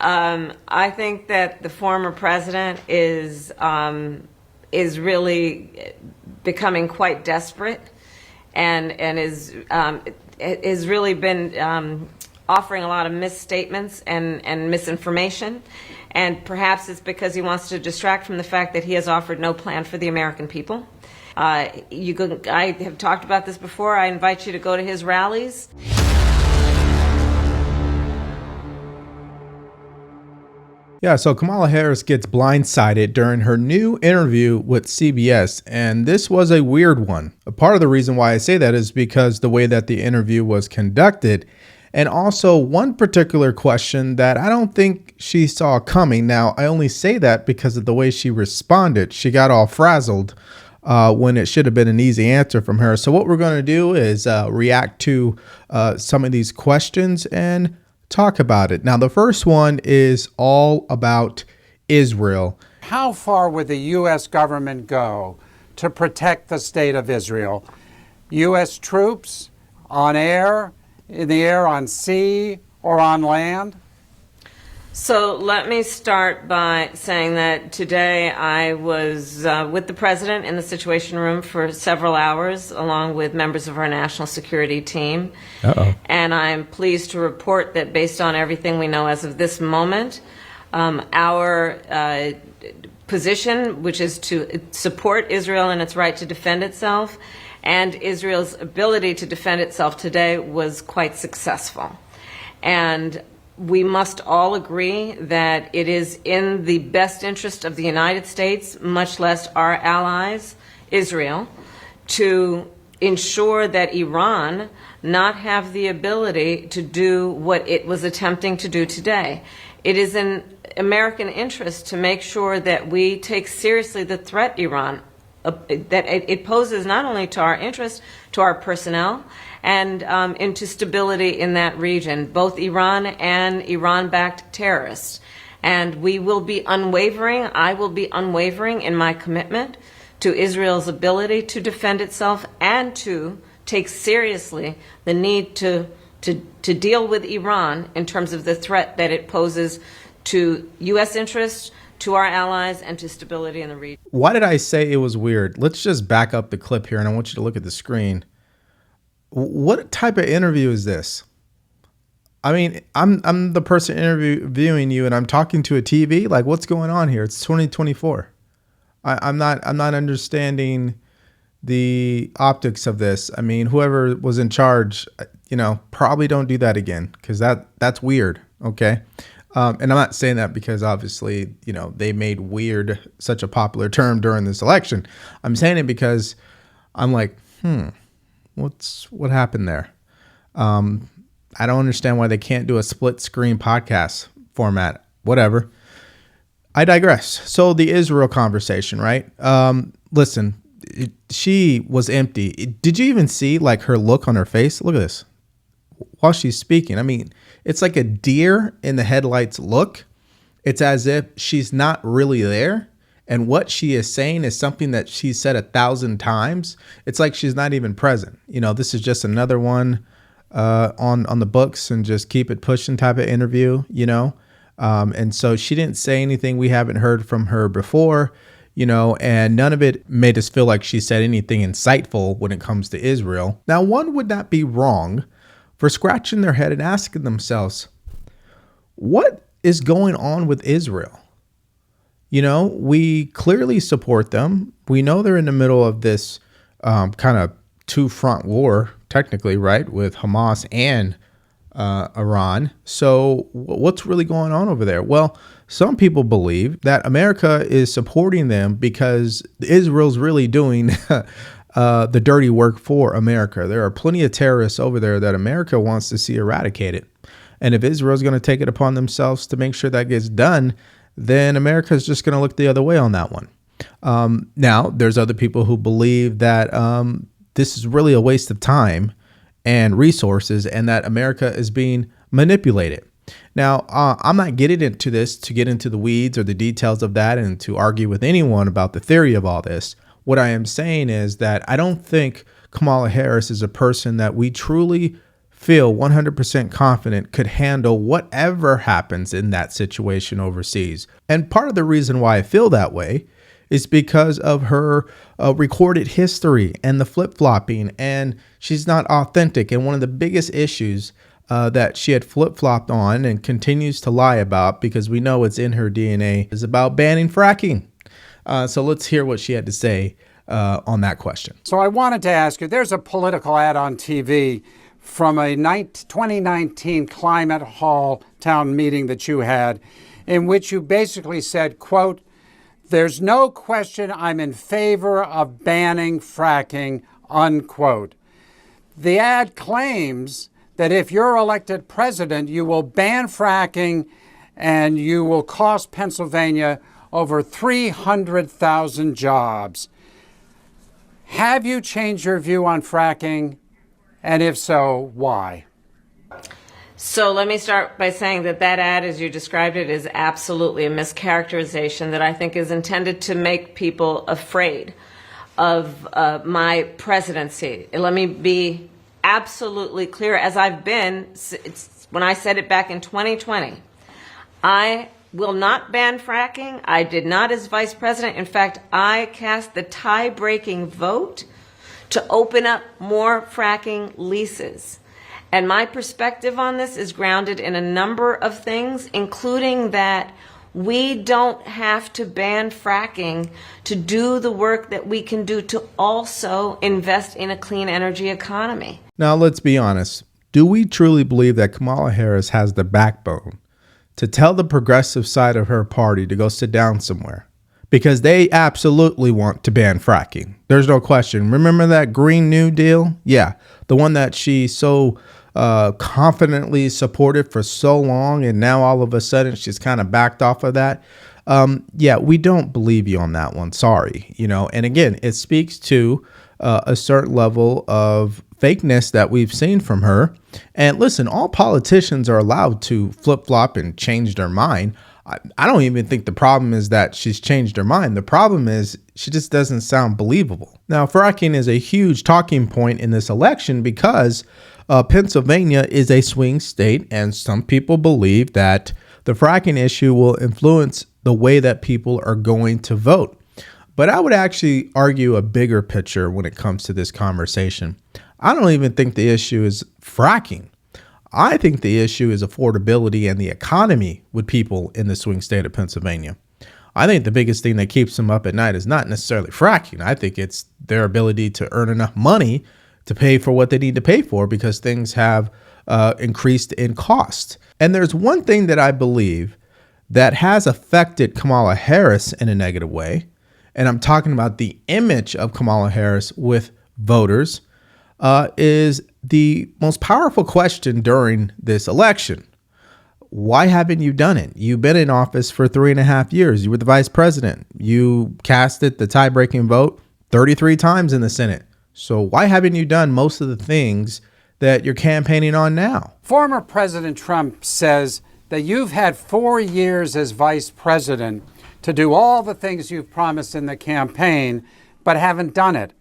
I think that the former president is really becoming quite desperate, and is really been offering a lot of misstatements and misinformation. And perhaps it's because he wants to distract from the fact that he has offered no plan for the American people. I have talked about this before. I invite you to go to his rallies. Yeah, so Kamala Harris gets blindsided during her new interview with CBS, and this was a weird one. A part of the reason why I say that is because the way that the interview was conducted, and also one particular question that I don't think she saw coming. Now, I only say that because of the way she responded. She got all frazzled when it should have been an easy answer from her. So what we're going to do is react to some of these questions and talk about it. Now, the first one is all about Israel. How far would the U.S. government go to protect the state of Israel? U.S. troops on air, in the air, on sea, or on land? So let me start by saying that today I was with the president in the Situation Room for several hours, along with members of our national security team. Uh-oh. And I'm pleased to report that based on everything we know as of this moment, our position, which is to support Israel in its right to defend itself, and Israel's ability to defend itself today, was quite successful. And we must all agree that it is in the best interest of the United States, much less our allies, Israel, to ensure that Iran not have the ability to do what it was attempting to do today. It is in American interest to make sure that we take seriously the threat Iran that it poses, not only to our interests, to our personnel, and into stability in that region, both Iran and Iran-backed terrorists. And we will be unwavering, I will be unwavering in my commitment to Israel's ability to defend itself and to take seriously the need to deal with Iran in terms of the threat that it poses to U.S. interests, to our allies, and to stability in the region. Why did I say it was weird? Let's just back up the clip here, and I want you to look at the screen. What type of interview is this? I mean, I'm the person interviewing you, and I'm talking to a TV. Like, what's going on here? It's 2024. I'm not understanding the optics of this. I mean, whoever was in charge, probably don't do that again, because that's weird. Okay. And I'm not saying that because obviously, they made weird such a popular term during this election. I'm saying it because I'm like, what happened there? I don't understand why they can't do a split screen podcast format. Whatever. I digress. So the Israel conversation, right? Listen, she was empty. Did you even see like her look on her face? Look at this. While she's speaking, I mean, it's like a deer in the headlights look. It's as if she's not really there. And what she is saying is something that she said 1,000 times. It's like she's not even present. This is just another one on the books and just keep it pushing type of interview, And so she didn't say anything we haven't heard from her before, and none of it made us feel like she said anything insightful when it comes to Israel. Now, one would not be wrong for scratching their head and asking themselves, what is going on with Israel? We clearly support them. We know they're in the middle of this kind of two-front war, technically, right, with Hamas and Iran. So what's really going on over there? Well, some people believe that America is supporting them because Israel's really doing the dirty work for America. There are plenty of terrorists over there that America wants to see eradicated. And if Israel's going to take it upon themselves to make sure that gets done, then America is just going to look the other way on that one. Now, there's other people who believe that this is really a waste of time and resources and that America is being manipulated. Now, I'm not getting into this to get into the weeds or the details of that and to argue with anyone about the theory of all this. What I am saying is that I don't think Kamala Harris is a person that we truly feel 100% confident could handle whatever happens in that situation overseas. And part of the reason why I feel that way is because of her recorded history and the flip-flopping, and she's not authentic. And one of the biggest issues that she had flip-flopped on and continues to lie about, because we know it's in her DNA, is about banning fracking. So let's hear what she had to say on that question. So I wanted to ask you, there's a political ad on TV from a 2019 Climate Hall town meeting that you had, in which you basically said, quote, "There's no question I'm in favor of banning fracking," unquote. The ad claims that if you're elected president, you will ban fracking and you will cost Pennsylvania over 300,000 jobs. Have you changed your view on fracking? And if so, why? So let me start by saying that ad, as you described it, is absolutely a mischaracterization that I think is intended to make people afraid of my presidency. Let me be absolutely clear, as I've been when I said it back in 2020. I will not ban fracking. I did not as vice president. In fact, I cast the tie-breaking vote to open up more fracking leases. And my perspective on this is grounded in a number of things, including that we don't have to ban fracking to do the work that we can do to also invest in a clean energy economy. Now, let's be honest. Do we truly believe that Kamala Harris has the backbone to tell the progressive side of her party to go sit down somewhere? Because they absolutely want to ban fracking. There's no question. Remember that Green New Deal? Yeah, the one that she so confidently supported for so long, and now all of a sudden she's kind of backed off of that. Yeah, we don't believe you on that one. Sorry. And again, it speaks to a certain level of fakeness that we've seen from her. And listen, all politicians are allowed to flip-flop and change their mind. I don't even think the problem is that she's changed her mind. The problem is she just doesn't sound believable. Now, fracking is a huge talking point in this election because Pennsylvania is a swing state, and some people believe that the fracking issue will influence the way that people are going to vote. But I would actually argue a bigger picture when it comes to this conversation. I don't even think the issue is fracking. I think the issue is affordability and the economy with people in the swing state of Pennsylvania. I think the biggest thing that keeps them up at night is not necessarily fracking. I think it's their ability to earn enough money to pay for what they need to pay for because things have increased in cost. And there's one thing that I believe that has affected Kamala Harris in a negative way, and I'm talking about the image of Kamala Harris with voters, is the most powerful question during this election. Why haven't you done it? You've been in office for 3.5 years. You were the vice president. You casted the tie-breaking vote 33 times in the Senate. So why haven't you done most of the things that you're campaigning on now? Former President Trump says that you've had 4 years as vice president to do all the things you've promised in the campaign, but haven't done it.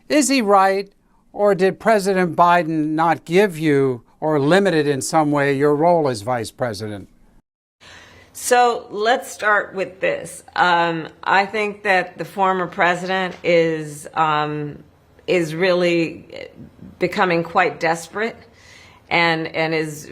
Is he right? Or did President Biden not give you or limit it in some way your role as vice president? So let's start with this. I think that the former president is really becoming quite desperate and is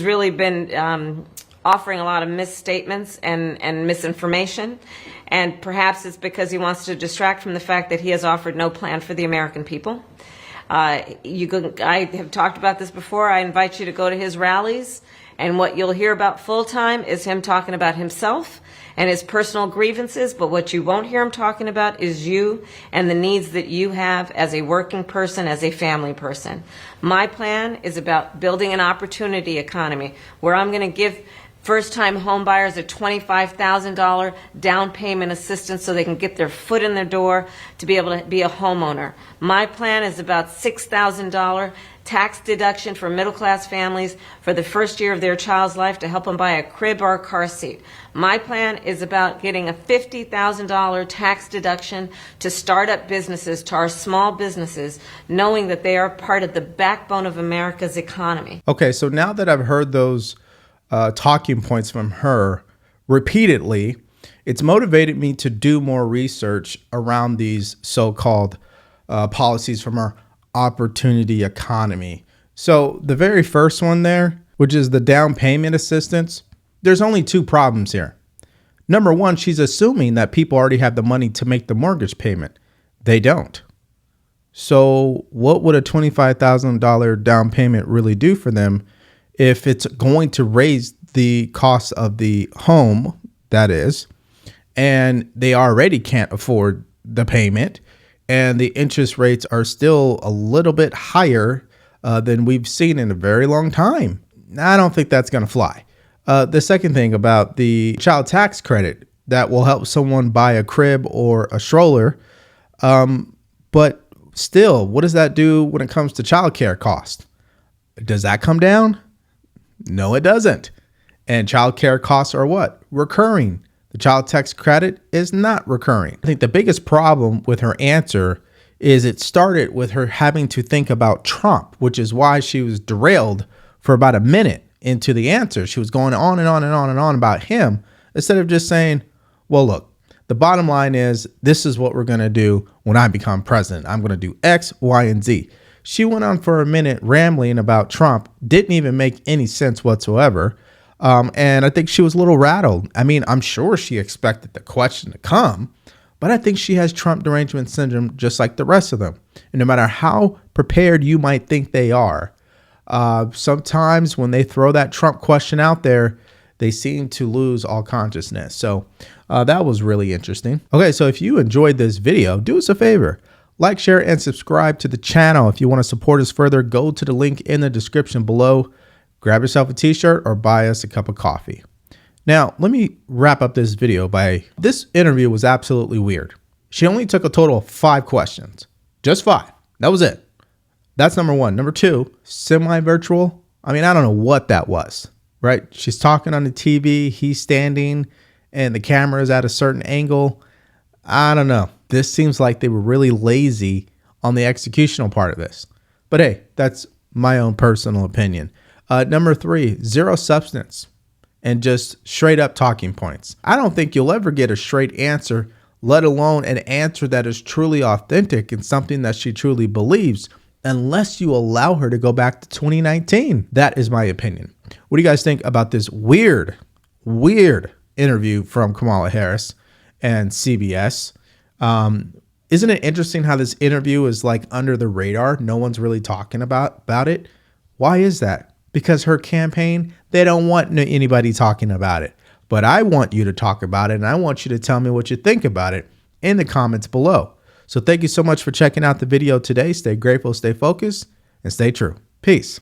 really been offering a lot of misstatements and misinformation. And perhaps it's because he wants to distract from the fact that he has offered no plan for the American people. I have talked about this before. I invite you to go to his rallies, and what you'll hear about full time is him talking about himself and his personal grievances, but what you won't hear him talking about is you and the needs that you have as a working person, as a family person. My plan is about building an opportunity economy where I'm going to give first-time home buyers a $25,000 down payment assistance so they can get their foot in their door to be able to be a homeowner. My plan is about $6,000 tax deduction for middle-class families for the first year of their child's life to help them buy a crib or a car seat. My plan is about getting a $50,000 tax deduction to start up businesses, to our small businesses, knowing that they are part of the backbone of America's economy. Okay, so now that I've heard those talking points from her repeatedly, it's motivated me to do more research around these so-called policies from our opportunity economy. So the very first one there, which is the down payment assistance, there's only two problems here. Number one, she's assuming that people already have the money to make the mortgage payment. They don't. So what would a $25,000 down payment really do for them if it's going to raise the cost of the home, that is, and they already can't afford the payment, and the interest rates are still a little bit higher than we've seen in a very long time? I don't think that's going to fly. The second thing about the child tax credit that will help someone buy a crib or a stroller, but still, what does that do when it comes to childcare cost? Does that come down? No, it doesn't. And childcare costs are what? Recurring. The child tax credit is not recurring. I think the biggest problem with her answer is it started with her having to think about Trump, which is why she was derailed for about a minute into the answer. She was going on and on and on and on about him instead of just saying, well, look, the bottom line is this is what we're going to do when I become president. I'm going to do X, Y, and Z. She went on for a minute rambling about Trump, didn't even make any sense whatsoever. And I think she was a little rattled. I mean, I'm sure she expected the question to come, but I think she has Trump derangement syndrome just like the rest of them. And no matter how prepared you might think they are, sometimes when they throw that Trump question out there, they seem to lose all consciousness. So that was really interesting. Okay, so if you enjoyed this video, do us a favor. Like, share, and subscribe to the channel. If you want to support us further, go to the link in the description below. Grab yourself a t-shirt or buy us a cup of coffee. Now, let me wrap up this video by, this interview was absolutely weird. She only took a total of 5 questions. Just 5. That was it. That's number one. Number two, semi-virtual. I mean, I don't know what that was, right? She's talking on the TV, he's standing, and the camera is at a certain angle. I don't know. This seems like they were really lazy on the executional part of this. But hey, that's my own personal opinion. Number 3, zero substance and just straight up talking points. I don't think you'll ever get a straight answer, let alone an answer that is truly authentic and something that she truly believes, unless you allow her to go back to 2019. That is my opinion. What do you guys think about this weird interview from Kamala Harris and CBS? Isn't it interesting how this interview is like under the radar? No one's really talking about it. Why is that? Because her campaign, they don't want anybody talking about it. But I want you to talk about it, and I want you to tell me what you think about it in the comments below. So thank you so much for checking out the video today. Stay grateful, stay focused, and stay true. Peace.